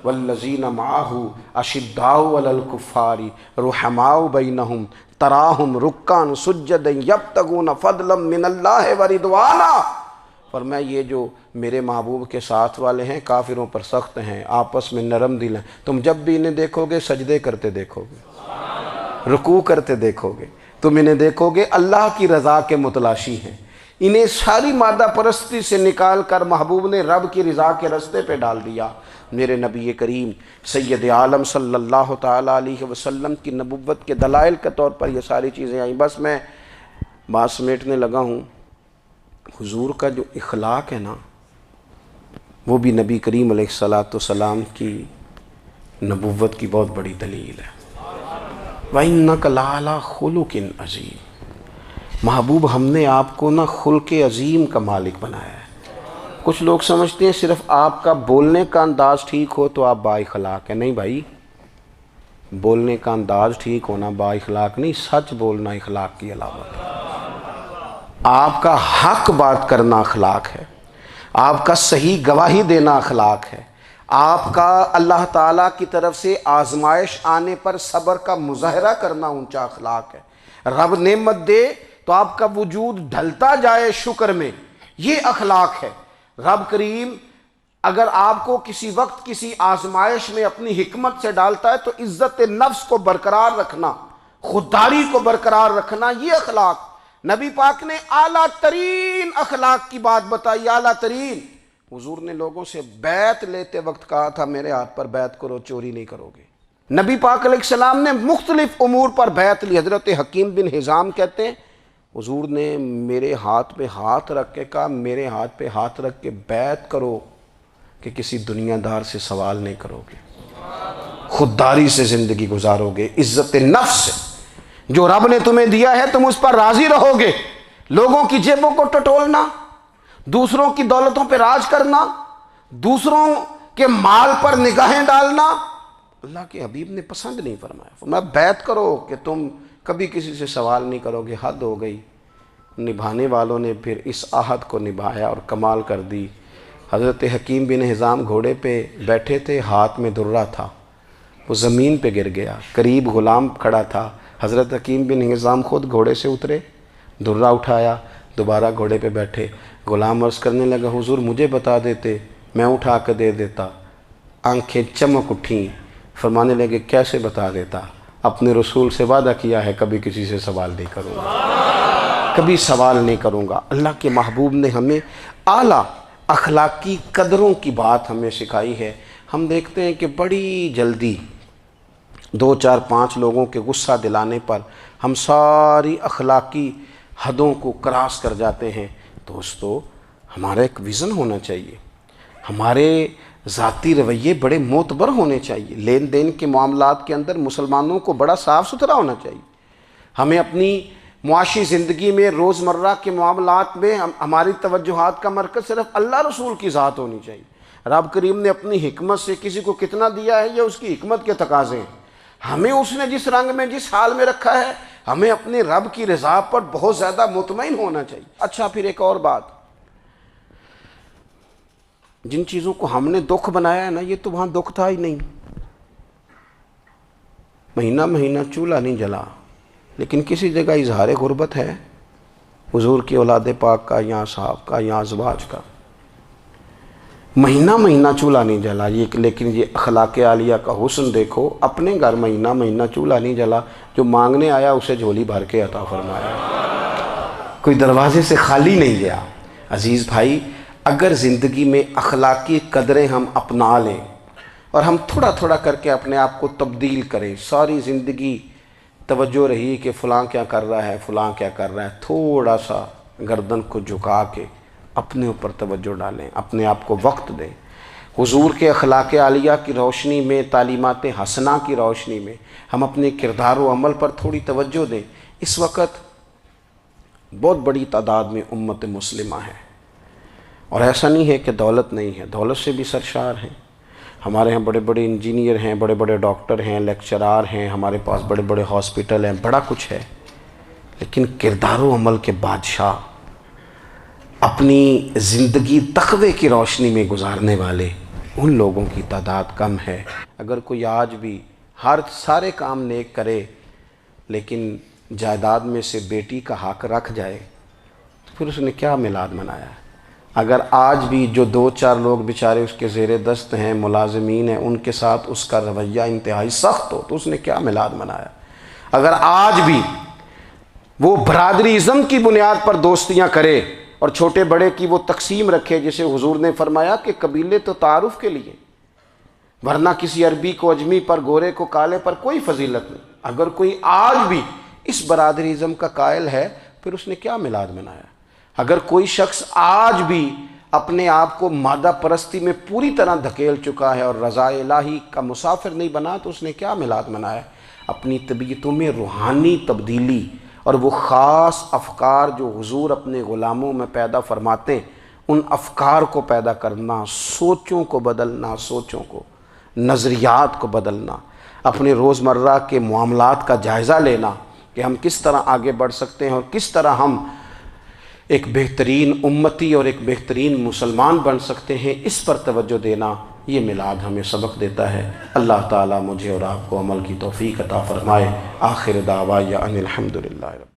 والذین معہ اشداء علی الکفار رحماء بینہم تراہم رکعا سجدا یبتغون فضلا من اللہ ورضوانا۔ فرمایا یہ جو میرے محبوب کے ساتھ والے ہیں کافروں پر سخت ہیں، آپس میں نرم دل ہیں، تم جب بھی انہیں دیکھو گے سجدے کرتے دیکھو گے، رکوع کرتے دیکھو گے، تم انہیں دیکھو گے اللہ کی رضا کے متلاشی ہیں۔ انہیں ساری مادہ پرستی سے نکال کر محبوب نے رب کی رضا کے رستے پہ ڈال دیا۔ میرے نبی کریم سید عالم صلی اللہ تعالیٰ علیہ وسلم کی نبوت کے دلائل کے طور پر یہ ساری چیزیں آئیں۔ بس میں بات سمیٹنے لگا ہوں۔ حضور کا جو اخلاق ہے نا، وہ بھی نبی کریم علیہ السلام کی نبوت کی بہت بڑی دلیل ہے۔ وَإِنَّكَ لَعَلَىٰ خُلُقٍ عَظِيمٍ۔ محبوب ہم نے آپ کو نا خلق عظیم کا مالک بنایا ہے۔ کچھ لوگ سمجھتے ہیں صرف آپ کا بولنے کا انداز ٹھیک ہو تو آپ با اخلاق ہیں۔ نہیں بھائی، بولنے کا انداز ٹھیک ہونا با اخلاق نہیں، سچ بولنا اخلاق کی علامت ہے۔ آپ کا حق بات کرنا اخلاق ہے، آپ کا صحیح گواہی دینا اخلاق ہے، آپ کا اللہ تعالیٰ کی طرف سے آزمائش آنے پر صبر کا مظاہرہ کرنا اونچا اخلاق ہے۔ رب نعمت دے تو آپ کا وجود ڈھلتا جائے شکر میں، یہ اخلاق ہے۔ رب کریم اگر آپ کو کسی وقت کسی آزمائش میں اپنی حکمت سے ڈالتا ہے تو عزت نفس کو برقرار رکھنا، خودداری کو برقرار رکھنا، یہ اخلاق۔ نبی پاک نے اعلیٰ ترین اخلاق کی بات بتائی، اعلیٰ ترین۔ حضور نے لوگوں سے بیعت لیتے وقت کہا تھا میرے ہاتھ پر بیعت کرو، چوری نہیں کرو گے۔ نبی پاک علیہ السلام نے مختلف امور پر بیعت لی۔ حضرت حکیم بن حزام کہتے ہیں حضور نے میرے ہاتھ پہ ہاتھ رکھ کے کہا میرے ہاتھ پہ ہاتھ رکھ کے بیعت کرو کہ کسی دنیا دار سے سوال نہیں کرو گے، خودداری سے زندگی گزارو گے، عزت نفس سے جو رب نے تمہیں دیا ہے تم اس پر راضی رہو گے۔ لوگوں کی جیبوں کو ٹٹولنا، دوسروں کی دولتوں پہ راج کرنا، دوسروں کے مال پر نگاہیں ڈالنا اللہ کے حبیب نے پسند نہیں فرمایا۔ فرمایا بیعت کرو کہ تم کبھی کسی سے سوال نہیں کرو گے۔ حد ہو گئی۔ نبھانے والوں نے پھر اس عہد کو نبھایا اور کمال کر دی۔ حضرت حکیم بن حزام گھوڑے پہ بیٹھے تھے، ہاتھ میں درہ تھا، وہ زمین پہ گر گیا، قریب غلام کھڑا تھا۔ حضرت حکیم بن حزام خود گھوڑے سے اترے، درہ اٹھایا، دوبارہ گھوڑے پہ بیٹھے۔ غلام عرض کرنے لگا حضور مجھے بتا دیتے میں اٹھا کے دے دیتا۔ آنکھیں چمک اٹھیں، فرمانے لگے کیسے بتا دیتا؟ اپنے رسول سے وعدہ کیا ہے کبھی کسی سے سوال نہیں کروں گا، کبھی سوال نہیں کروں گا۔ اللہ کے محبوب نے ہمیں اعلیٰ اخلاقی قدروں کی بات ہمیں سکھائی ہے۔ ہم دیکھتے ہیں کہ بڑی جلدی 2 4 5 لوگوں کے غصہ دلانے پر ہم ساری اخلاقی حدوں کو کراس کر جاتے ہیں۔ دوستو ہمارا ایک ویژن ہونا چاہیے، ہمارے ذاتی رویے بڑے معتبر ہونے چاہیے۔ لین دین کے معاملات کے اندر مسلمانوں کو بڑا صاف ستھرا ہونا چاہیے۔ ہمیں اپنی معاشی زندگی میں روزمرہ کے معاملات میں ہماری توجہات کا مرکز صرف اللہ رسول کی ذات ہونی چاہیے۔ رب کریم نے اپنی حکمت سے کسی کو کتنا دیا ہے یہ اس کی حکمت کے تقاضے ہیں۔ ہمیں اس نے جس رنگ میں جس حال میں رکھا ہے ہمیں اپنے رب کی رضا پر بہت زیادہ مطمئن ہونا چاہیے۔ اچھا پھر ایک اور بات، جن چیزوں کو ہم نے دکھ بنایا ہے نا یہ تو وہاں دکھ تھا ہی نہیں۔ مہینہ مہینہ چولہا نہیں جلا، لیکن کسی جگہ اظہار غربت ہے حضور کی اولاد پاک کا یا صحاب کا یا ازواج کا۔ مہینہ مہینہ چولہا نہیں جلا، لیکن یہ اخلاق عالیہ کا حسن دیکھو، اپنے گھر مہینہ مہینہ چولہا نہیں جلا، جو مانگنے آیا اسے جھولی بھر کے عطا فرمایا، کوئی دروازے سے خالی نہیں گیا۔ عزیز بھائی اگر زندگی میں اخلاقی قدریں ہم اپنا لیں اور ہم تھوڑا تھوڑا کر کے اپنے آپ کو تبدیل کریں، ساری زندگی توجہ رہی کہ فلاں کیا کر رہا ہے فلاں کیا کر رہا ہے، تھوڑا سا گردن کو جھکا کے اپنے اوپر توجہ ڈالیں، اپنے آپ کو وقت دیں۔ حضور کے اخلاق عالیہ کی روشنی میں، تعلیمات حسنہ کی روشنی میں ہم اپنے کردار و عمل پر تھوڑی توجہ دیں۔ اس وقت بہت بڑی تعداد میں امت مسلمہ ہے، اور ایسا نہیں ہے کہ دولت نہیں ہے، دولت سے بھی سرشار ہیں۔ ہمارے ہاں بڑے بڑے انجینئر ہیں، بڑے بڑے ڈاکٹر ہیں، لیکچرار ہیں، ہمارے پاس بڑے بڑے ہاسپٹل ہیں، بڑا کچھ ہے، لیکن کردار و عمل کے بادشاہ، اپنی زندگی تقوی کی روشنی میں گزارنے والے، ان لوگوں کی تعداد کم ہے۔ اگر کوئی آج بھی سارے کام نیک کرے لیکن جائیداد میں سے بیٹی کا حق رکھ جائے تو پھر اس نے کیا میلاد منایا ہے؟ اگر آج بھی جو 2-4 لوگ بیچارے اس کے زیر دست ہیں، ملازمین ہیں، ان کے ساتھ اس کا رویہ انتہائی سخت ہو تو اس نے کیا میلاد منایا؟ اگر آج بھی وہ برادری ازم کی بنیاد پر دوستیاں کرے اور چھوٹے بڑے کی وہ تقسیم رکھے، جسے حضور نے فرمایا کہ قبیلے تو تعارف کے لیے، ورنہ کسی عربی کو اجمی پر، گورے کو کالے پر کوئی فضیلت نہیں۔ اگر کوئی آج بھی اس برادری ازم کا قائل ہے پھر اس نے کیا میلاد منایا؟ اگر کوئی شخص آج بھی اپنے آپ کو مادہ پرستی میں پوری طرح دھکیل چکا ہے اور رضا الہی کا مسافر نہیں بنا تو اس نے کیا میلاد منایا؟ اپنی طبیعتوں میں روحانی تبدیلی اور وہ خاص افکار جو حضور اپنے غلاموں میں پیدا فرماتے ہیں، ان افکار کو پیدا کرنا، سوچوں کو بدلنا، سوچوں کو، نظریات کو بدلنا، اپنے روزمرہ کے معاملات کا جائزہ لینا کہ ہم کس طرح آگے بڑھ سکتے ہیں اور کس طرح ہم ایک بہترین امتی اور ایک بہترین مسلمان بن سکتے ہیں، اس پر توجہ دینا، یہ میلاد ہمیں سبق دیتا ہے۔ اللہ تعالیٰ مجھے اور آپ کو عمل کی توفیق عطا فرمائے۔ آخر دعوایا ان الحمدللہ۔